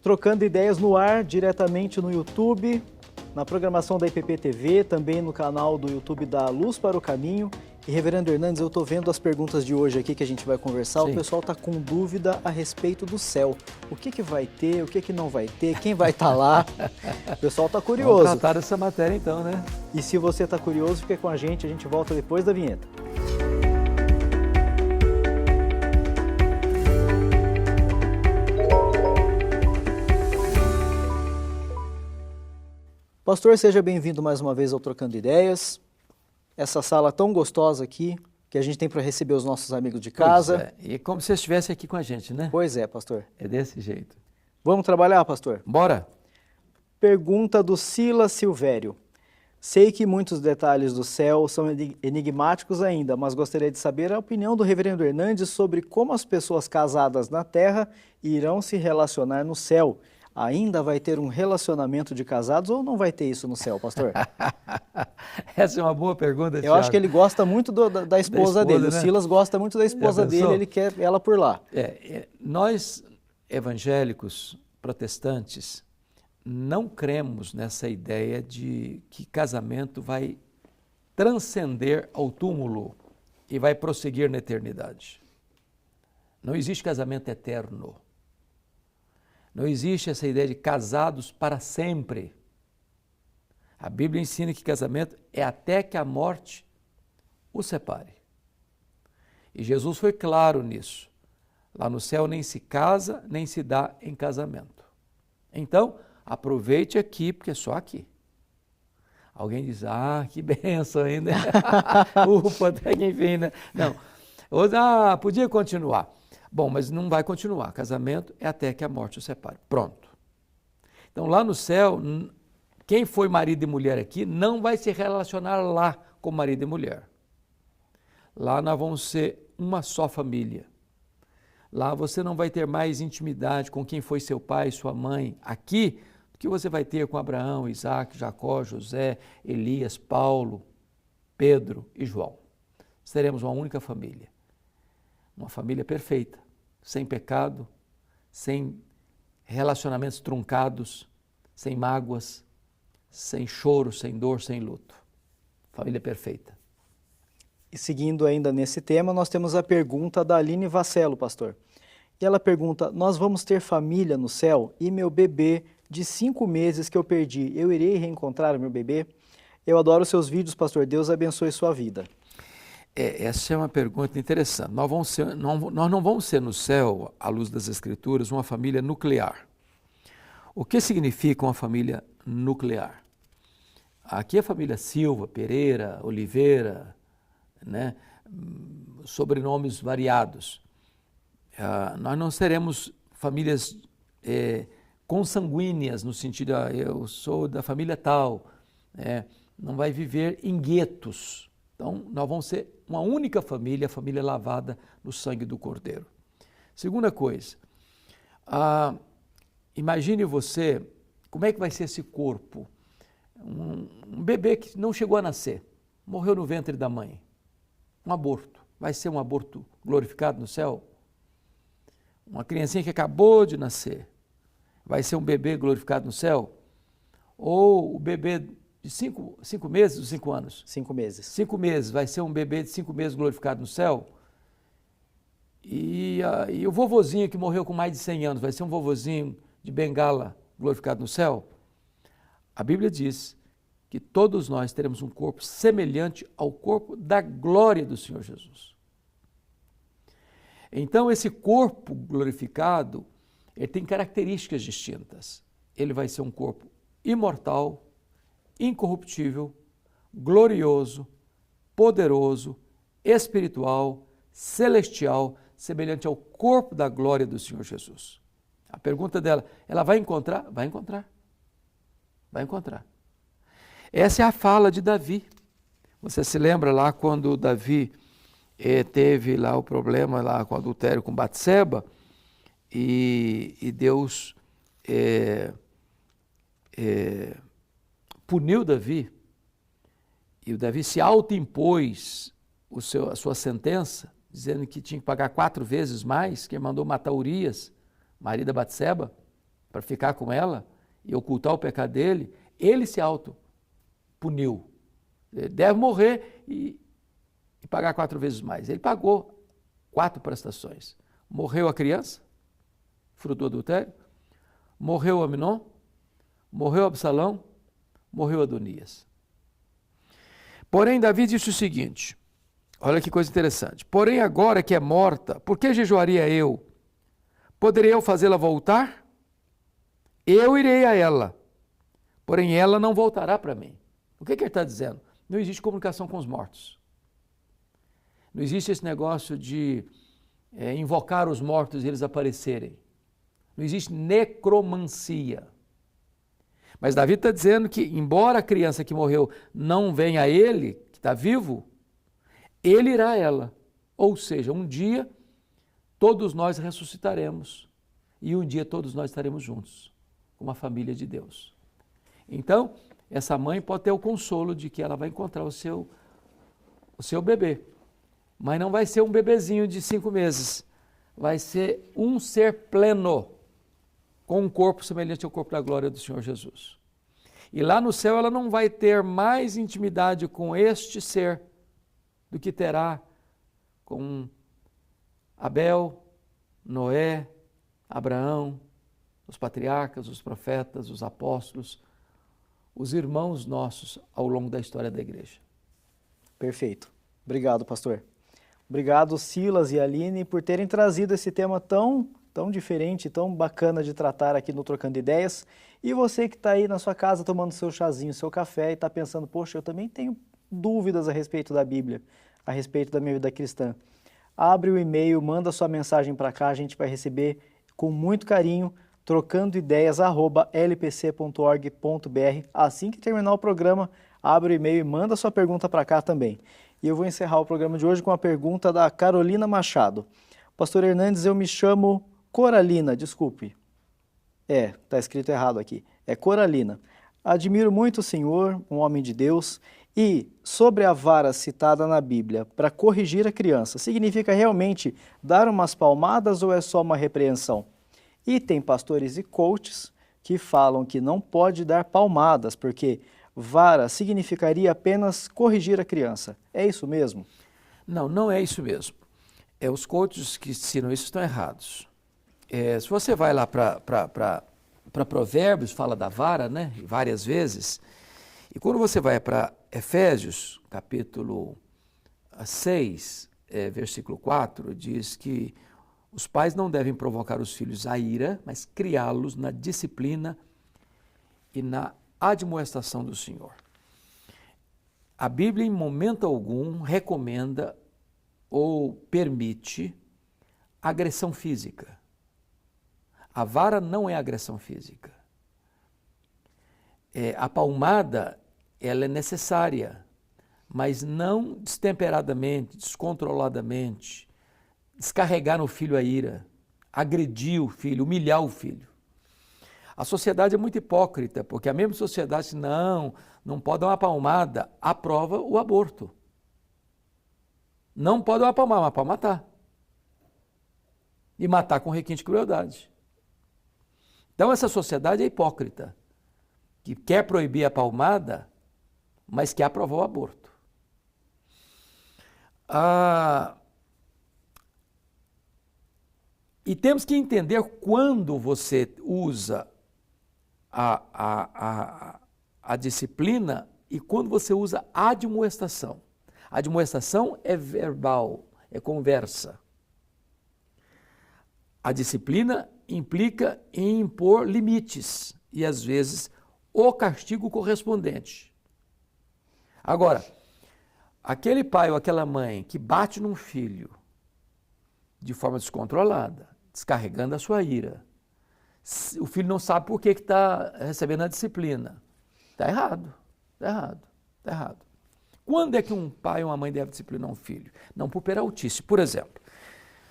Trocando ideias no ar, diretamente no YouTube, na programação da IPP TV, também no canal do YouTube da Luz para o Caminho. E, Reverendo Hernandes, eu estou vendo as perguntas de hoje aqui que a gente vai conversar. Sim. O pessoal está com dúvida a respeito do céu. O que vai ter, o que não vai ter, quem vai estar lá? O pessoal está curioso. Vamos tratar dessa matéria então, né? E se você está curioso, fica com a gente volta depois da vinheta. Pastor, seja bem-vindo mais uma vez ao Trocando Ideias. Essa sala tão gostosa aqui, que a gente tem para receber os nossos amigos de casa. Pois é. E como se você estivesse aqui com a gente, né? Pois é, pastor. É desse jeito. Vamos trabalhar, pastor? Bora! Pergunta do Silas Silvério. Sei que muitos detalhes do céu são enigmáticos ainda, mas gostaria de saber a opinião do Reverendo Hernandes sobre como as pessoas casadas na terra irão se relacionar no céu. Ainda vai ter um relacionamento de casados ou não vai ter isso no céu, pastor? Essa é uma boa pergunta, Eu Thiago. acho que ele gosta muito da esposa dele. Né? O Silas gosta muito da esposa dele, ele quer ela por lá. Nós, evangélicos, protestantes, não cremos nessa ideia de que casamento vai transcender ao túmulo e vai prosseguir na eternidade. Não existe casamento eterno. Não existe essa ideia de casados para sempre. A Bíblia ensina que casamento é até que a morte os separe. E Jesus foi claro nisso. Lá no céu nem se casa, nem se dá em casamento. Então, aproveite aqui, porque é só aqui. Alguém diz, que benção ainda. Ufa, até que enfim, né? Não. Podia continuar. Bom, mas não vai continuar. Casamento é até que a morte os separe. Pronto. Então, lá no céu, quem foi marido e mulher aqui não vai se relacionar lá com marido e mulher. Lá nós vamos ser uma só família. Lá você não vai ter mais intimidade com quem foi seu pai e sua mãe. Aqui, o que você vai ter com Abraão, Isaac, Jacó, José, Elias, Paulo, Pedro e João. Seremos uma única família. Uma família perfeita, sem pecado, sem relacionamentos truncados, sem mágoas, sem choro, sem dor, sem luto. Família perfeita. E seguindo ainda nesse tema, nós temos a pergunta da Aline Vassello, pastor. E ela pergunta, nós vamos ter família no céu e meu bebê de 5 meses que eu perdi, eu irei reencontrar o meu bebê? Eu adoro seus vídeos, pastor, Deus abençoe sua vida. Essa é uma pergunta interessante. Nós não vamos ser no céu, à luz das Escrituras, uma família nuclear. O que significa uma família nuclear? Aqui a família Silva, Pereira, Oliveira, né? Sobrenomes variados. Nós não seremos famílias consanguíneas, no sentido, eu sou da família tal, não vai viver em guetos. Então, nós vamos ser uma única família, a família lavada no sangue do Cordeiro. Segunda coisa, imagine você, como é que vai ser esse corpo? Um bebê que não chegou a nascer, morreu no ventre da mãe. Um aborto. Vai ser um aborto glorificado no céu? Uma criancinha que acabou de nascer, vai ser um bebê glorificado no céu? Ou o bebê de 5 meses ou 5 anos? 5 meses. 5 meses, vai ser um bebê de 5 meses glorificado no céu? E o vovozinho que morreu com mais de 100 anos, vai ser um vovozinho de bengala glorificado no céu? A Bíblia diz que todos nós teremos um corpo semelhante ao corpo da glória do Senhor Jesus. Então, esse corpo glorificado, ele tem características distintas. Ele vai ser um corpo imortal, incorruptível, glorioso, poderoso, espiritual, celestial, semelhante ao corpo da glória do Senhor Jesus. A pergunta dela, ela vai encontrar? Vai encontrar. Vai encontrar. Essa é a fala de Davi. Você se lembra lá quando Davi teve lá o problema lá com o adultério com Batseba e Deus puniu Davi e o Davi se autoimpôs a sua sentença, dizendo que tinha que pagar 4 vezes mais, que mandou matar Urias, marido da Batseba. para ficar com ela e ocultar o pecado dele, ele se auto-puniu. Ele deve morrer e pagar 4 vezes mais. Ele pagou 4 prestações. Morreu a criança, fruto do adultério, morreu Aminon, morreu Absalão, morreu Adonias. Porém, Davi disse o seguinte, olha que coisa interessante. Porém, agora que é morta, por que jejuaria eu? Poderia eu fazê-la voltar? Eu irei a ela, porém ela não voltará para mim. O que ele está dizendo? Não existe comunicação com os mortos. Não existe esse negócio de invocar os mortos e eles aparecerem. Não existe necromancia. Mas Davi está dizendo que, embora a criança que morreu não venha a ele, que está vivo, ele irá a ela. Ou seja, um dia todos nós ressuscitaremos e um dia todos nós estaremos juntos, como a família de Deus. Então, essa mãe pode ter o consolo de que ela vai encontrar o seu bebê. Mas não vai ser um bebezinho de 5 meses. Vai ser um ser pleno, com um corpo semelhante ao corpo da glória do Senhor Jesus. E lá no céu ela não vai ter mais intimidade com este ser do que terá com Abel, Noé, Abraão, os patriarcas, os profetas, os apóstolos, os irmãos nossos ao longo da história da igreja. Perfeito. Obrigado, pastor. Obrigado, Silas e Aline, por terem trazido esse tema tão diferente, tão bacana de tratar aqui no Trocando Ideias. E você que está aí na sua casa tomando seu chazinho, seu café e está pensando, poxa, eu também tenho dúvidas a respeito da Bíblia, a respeito da minha vida cristã. Abre o e-mail, manda sua mensagem para cá, a gente vai receber com muito carinho, trocandoideias@lpc.org.br. Assim que terminar o programa, abre o e-mail e manda sua pergunta para cá também. E eu vou encerrar o programa de hoje com a pergunta da Carolina Machado. Pastor Hernandes, eu me chamo Coralina, desculpe. Está escrito errado aqui. É Coralina. Admiro muito o senhor, um homem de Deus, e sobre a vara citada na Bíblia para corrigir a criança, significa realmente dar umas palmadas ou é só uma repreensão? E tem pastores e coaches que falam que não pode dar palmadas, porque vara significaria apenas corrigir a criança. É isso mesmo? Não, não é isso mesmo. Os coaches que ensinam isso estão errados. Se você vai lá para Provérbios, fala da vara, né? Várias vezes. E quando você vai para Efésios, capítulo 6, versículo 4, diz que os pais não devem provocar os filhos à ira, mas criá-los na disciplina e na admoestação do Senhor. A Bíblia, em momento algum, recomenda ou permite agressão física. A vara não é agressão física. A palmada, ela é necessária, mas não destemperadamente, descontroladamente, descarregar no filho a ira, agredir o filho, humilhar o filho. A sociedade é muito hipócrita, porque a mesma sociedade diz, não pode dar uma palmada, aprova o aborto. Não pode dar uma palmada, mas pode matar. E matar com requinte de crueldade. Então essa sociedade é hipócrita, que quer proibir a palmada, mas quer aprovar o aborto. E temos que entender quando você usa a disciplina e quando você usa a admoestação. A admoestação é verbal, é conversa. A disciplina implica em impor limites e, às vezes, o castigo correspondente. Agora, aquele pai ou aquela mãe que bate num filho de forma descontrolada, descarregando a sua ira, o filho não sabe por que está recebendo a disciplina. Está errado, está errado, está errado. Quando é que um pai ou uma mãe deve disciplinar um filho? Não por peraltice. Por exemplo,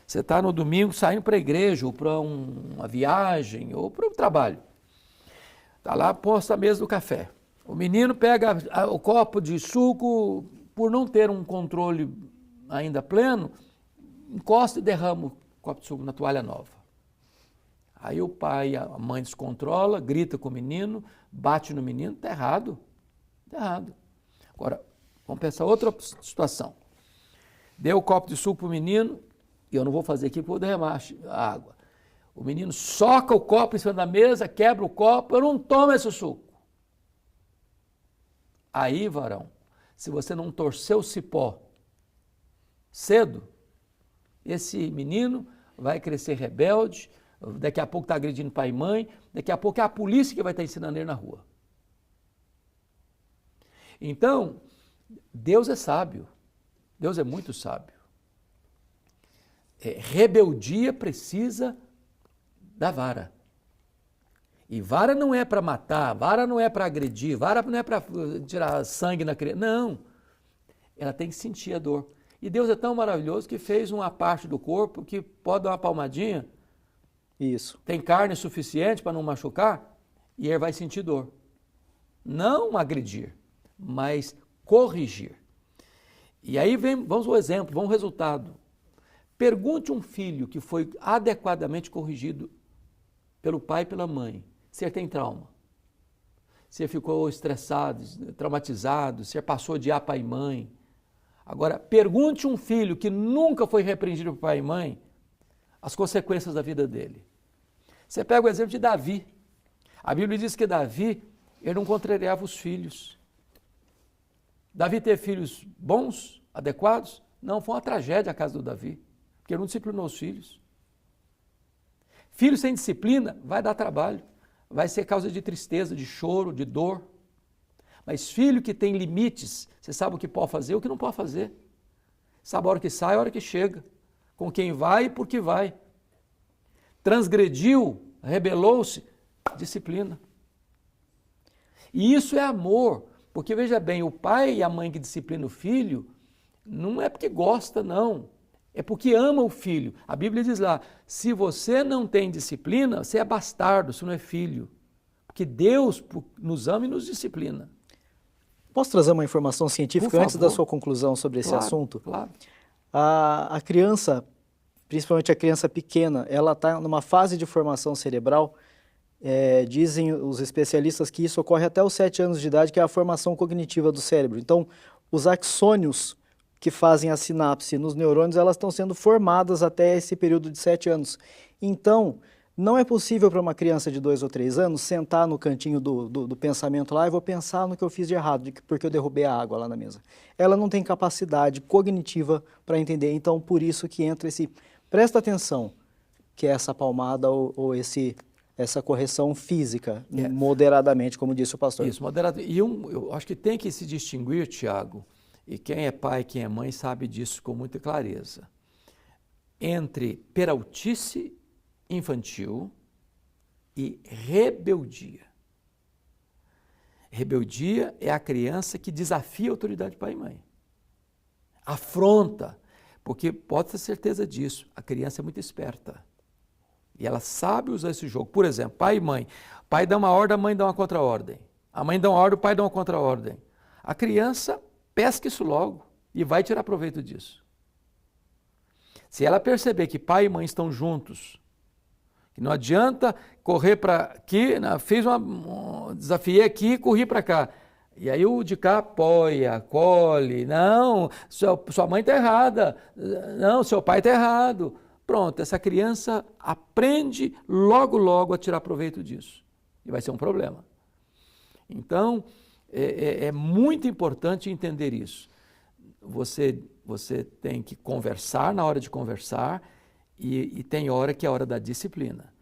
você está no domingo saindo para a igreja, ou para uma viagem, ou para um trabalho. Está lá posta a mesa do café. O menino pega o copo de suco, por não ter um controle ainda pleno, encosta e derrama o copo de suco na toalha nova. Aí o pai, a mãe descontrola, grita com o menino, bate no menino, está errado. Está errado. Agora, vamos pensar outra situação. Deu o copo de suco para o menino, e eu não vou fazer aqui porque vou derramar a água. O menino soca o copo em cima da mesa, quebra o copo, eu não tomo esse suco. Aí, varão, se você não torcer o cipó cedo, esse menino vai crescer rebelde, daqui a pouco está agredindo pai e mãe, daqui a pouco é a polícia que vai estar ensinando ele na rua. Então, Deus é sábio, Deus é muito sábio. Rebeldia precisa da vara. E vara não é para matar, vara não é para agredir, vara não é para tirar sangue na criança. Não, ela tem que sentir a dor. E Deus é tão maravilhoso que fez uma parte do corpo que pode dar uma palmadinha. Isso. Tem carne suficiente para não machucar e ele vai sentir dor. Não agredir, mas corrigir. E aí vamos ao exemplo, vamos ao resultado. Pergunte um filho que foi adequadamente corrigido pelo pai e pela mãe, se ele tem trauma, se ele ficou estressado, traumatizado, se ele passou a odiar pai e mãe. Agora, pergunte um filho que nunca foi repreendido por pai e mãe as consequências da vida dele. Você pega o exemplo de Davi. A Bíblia diz que Davi, ele não contrariava os filhos. Davi teve filhos bons, adequados? Não, foi uma tragédia a casa do Davi, porque ele não disciplinou os filhos. Filho sem disciplina vai dar trabalho, vai ser causa de tristeza, de choro, de dor. Mas filho que tem limites, você sabe o que pode fazer e o que não pode fazer. Sabe a hora que sai, a hora que chega. Com quem vai e por que vai. Transgrediu, rebelou-se, disciplina. E isso é amor, porque veja bem, o pai e a mãe que disciplinam o filho, não é porque gosta, não. É porque ama o filho. A Bíblia diz lá, se você não tem disciplina, você é bastardo, você não é filho. Porque Deus nos ama e nos disciplina. Posso trazer uma informação científica antes da sua conclusão sobre esse assunto? Claro. A criança, principalmente a criança pequena, ela está numa fase de formação cerebral. Dizem os especialistas que isso ocorre até os 7 anos de idade, que é a formação cognitiva do cérebro. Então, os axônios que fazem a sinapse nos neurônios, elas estão sendo formadas até esse período de 7 anos. Então, não é possível para uma criança de 2 ou 3 anos sentar no cantinho do pensamento lá e vou pensar no que eu fiz de errado, porque eu derrubei a água lá na mesa. Ela não tem capacidade cognitiva para entender, então por isso que entra esse... Presta atenção, que é essa palmada ou essa correção física, moderadamente, como disse o pastor. Isso, moderadamente. E eu acho que tem que se distinguir, Tiago, e quem é pai, quem é mãe sabe disso com muita clareza, entre peraltice infantil e rebeldia. Rebeldia é a criança que desafia a autoridade de pai e mãe. Afronta, porque pode ter certeza disso, a criança é muito esperta. E ela sabe usar esse jogo. Por exemplo, pai e mãe. Pai dá uma ordem, a mãe dá uma contra-ordem. A mãe dá uma ordem, o pai dá uma contra-ordem. A criança pesca isso logo e vai tirar proveito disso. Se ela perceber que pai e mãe estão juntos, que não adianta correr para aqui, desafiei aqui e corri para cá. E aí o de cá apoia, acolhe. Não, sua mãe está errada. Não, seu pai está errado. Pronto, essa criança aprende logo a tirar proveito disso. E vai ser um problema. Então, é muito importante entender isso. Você tem que conversar na hora de conversar e tem hora que é a hora da disciplina.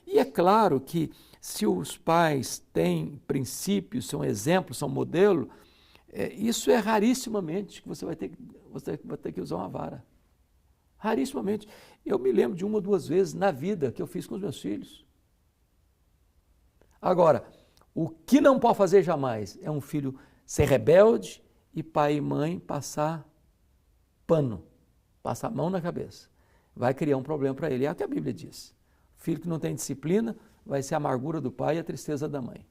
E é claro que se os pais têm princípios, são exemplos, são modelo, isso é rarissimamente que você vai ter que usar uma vara. Rarissimamente. Eu me lembro de 1 ou 2 vezes na vida que eu fiz com os meus filhos. Agora, o que não pode fazer jamais é um filho ser rebelde e pai e mãe passar pano, passar a mão na cabeça. Vai criar um problema para ele. É o que a Bíblia diz. Filho que não tem disciplina vai ser a amargura do pai e a tristeza da mãe.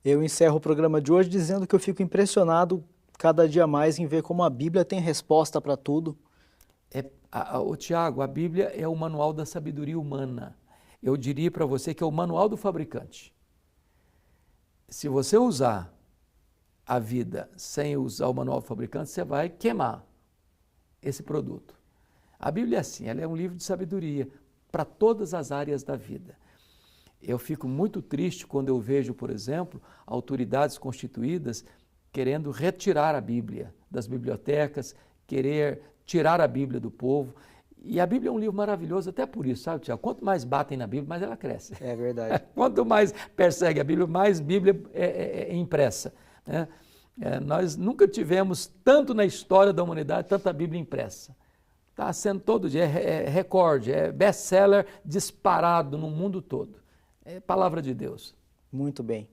Eu encerro o programa de hoje dizendo que eu fico impressionado cada dia mais em ver como a Bíblia tem resposta para tudo. Tiago, a Bíblia é o manual da sabedoria humana. eu diria para você que é o manual do fabricante. Se você usar a vida sem usar o manual do fabricante, você vai queimar esse produto. A Bíblia é assim, ela é um livro de sabedoria para todas as áreas da vida. Eu fico muito triste quando eu vejo, por exemplo, autoridades constituídas querendo retirar a Bíblia das bibliotecas, querer tirar a Bíblia do povo. E a Bíblia é um livro maravilhoso, até por isso, sabe, Tiago? Quanto mais batem na Bíblia, mais ela cresce. É verdade. Quanto mais persegue a Bíblia, mais Bíblia é impressa, né? Nós nunca tivemos tanto na história da humanidade, tanta Bíblia impressa. Está sendo todo dia, é recorde, é best-seller disparado no mundo todo. É palavra de Deus. Muito bem.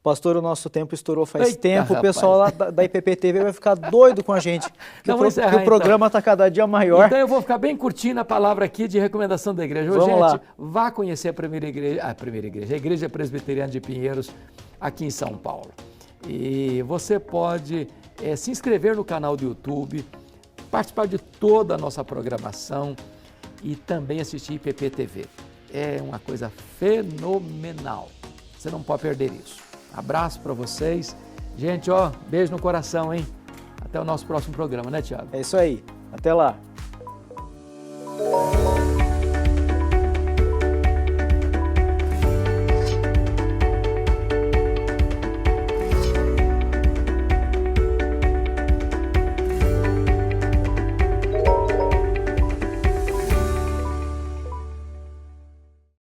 Pastor, o nosso tempo estourou faz Eita, tempo, o rapaz. pessoal lá da IPP-TV vai ficar doido com a gente, que, Não, vamos encerrar, que o programa está cada dia maior. Então eu vou ficar bem curtinho a palavra aqui de recomendação da igreja. Vamos Gente, lá. vá conhecer a Igreja Presbiteriana de Pinheiros, aqui em São Paulo. E você pode se inscrever no canal do YouTube, participar de toda a nossa programação e também assistir IPP-TV. É uma coisa fenomenal. Você não pode perder isso. Abraço para vocês. Gente, beijo no coração, hein? Até o nosso próximo programa, né, Tiago? É isso aí. Até lá.